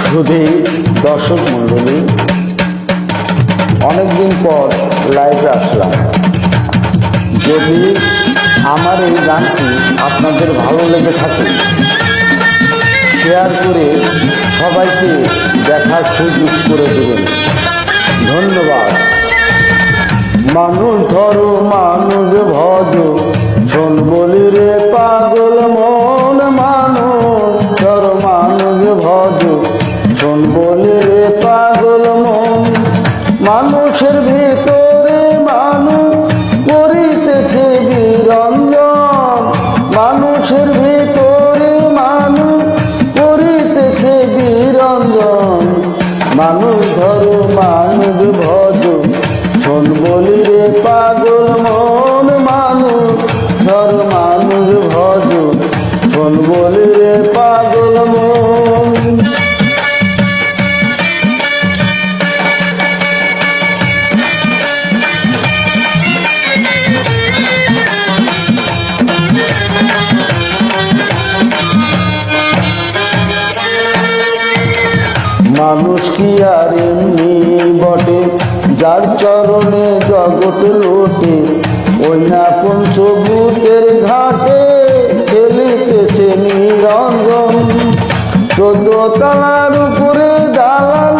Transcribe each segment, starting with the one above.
শুধু দর্শক মণ্ডলী, অনেকদিন পর লাইভে আসলাম। যদি আমার এই গানটি আপনাদের ভালো লেগে থাকে, শেয়ার করে সবাইকে দেখার সুযোগ করে দেবেন। ধন্যবাদ। মানুষ ধরো মানুষ ভজ, শোন বলি রে পাগল মন। মানুষ ধরো মানুষ ভজ, শোন বলি রে পাগল মন। মানুষের ভিতরে মানুষ করিতেছে বিরঞ্জন। মানুষের ভিতরে মানুষ করিতেছে বিরঞ্জন। মানুষ ধরো মানুষ ভজ, শোন বলি রে পাগল মন। মানুষ ধরো মানুষ ভজ, শোন বলি রে পাগল মন। মানুষ কি আর এমনি বটে, যার চরণে জগৎ লোটে। ওই না পঞ্চভূতের ঘাটে খেলিতেছে নিরঞ্জন। 14 তলার উপরে দালাল,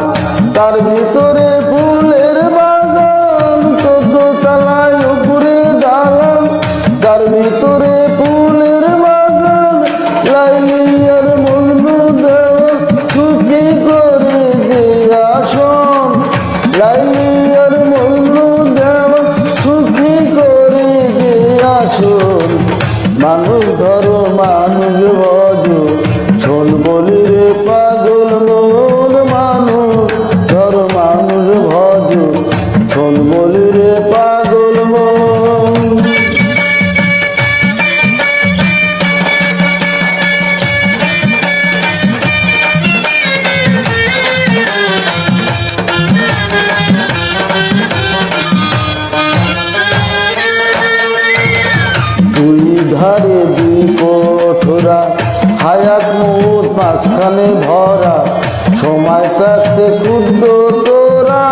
তার ভিতরে ফুলের বাগান। 14 তলার উপরে দালাল, তার ভিতরে ফুলের বাগান। লাইলি আর মজনু দেওয়া সুখী করে যে আসন। লাইলি আর মজনু দেওয়া সুখী করে যে আসন। মানুষ ধরো মানুষ ভজ, শোন বলি রে পাগল মন। মানুষ ধরো মানুষ ভজ, শোন বলি রে পাগল মন। দুই ধারে দুই কঠোরা, হায়াত মুদ মাঝখানে ভরা। সময় থাকতে ক্ষুদ্র তোরা,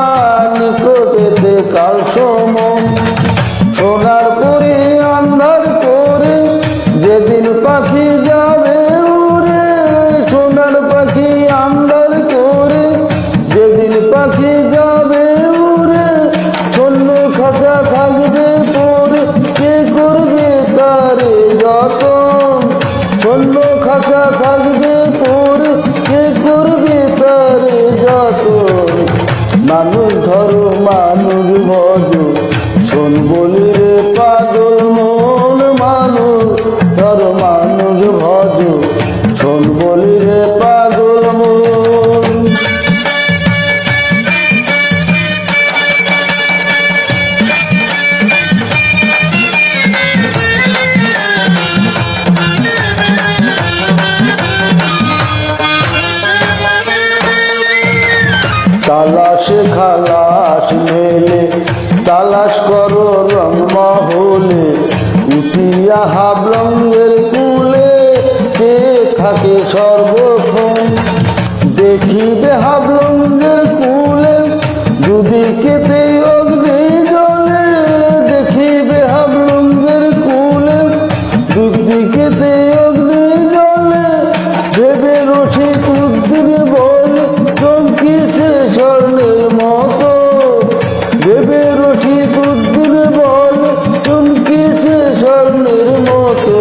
নিকটেতে কাল সমন। সোনার পরে আন্ধার করে যেদিন পাখি যাবে উড়ে। সোনার পাখি আন্ধার করে যেদিন পাখি যাবে উড়ে। শূন্য খাঁচা থাকবে পরে, কে করবে তারে যতন। শূন্য খাঁচা থাকবে পরে, কে করবে তারে যতন। মানুষ ধরো মানুষ ভজ, শোন বলি রে পাগল মন। মানুষ ধরো মানুষ ভজ, শোন বলি রে পাগল মন। তালাশে খালাস মেলে, তালাশ করো রং মহলে। উঠিয়া হাবলঙ্গের কুলে, কে থাকে সর্বক্ষণ। দেখিবে হাবলঙ্গের কুলে, দুদিকেতে অগ্নি জ্বলে। দেখিবে হাবলঙ্গের কুলে, দুদিকেতে অগ্নি জ্বলে। ভেবে রশিদ উদ্দিন বলে, চমকিছে স্বর্ণের মতো। ভেবে রশিদ উদ্দিন বলে, চমকিছে স্বর্ণের মতো।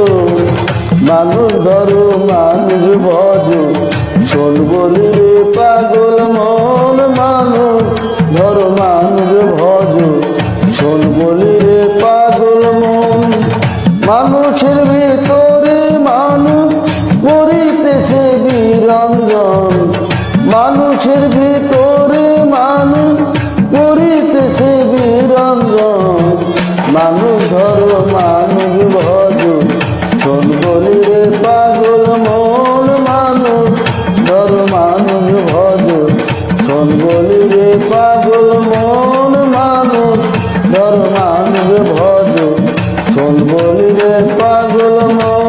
মানুষ ধরো মানুষ ভজ, শোন বলি রে পাগল মন। মানুষ ধরো মানুষ ভজ, শোন বলি রে পাগল মন। মানুষের ভিতরে মানুষ করিতেছে বিরঞ্জন। মানুষের ভিতরে মানুষ করিতেছে বিরঞ্জন। মানুষ ধরো মানুষ ভজ, শোন বলি রে পাগল মন। মানুষ ধরো মানুষ ভজ, শোন বলি রে পাগল মন। মানুষ ধরো মানুষ ভজ, শোন বলি রে পাগল মন।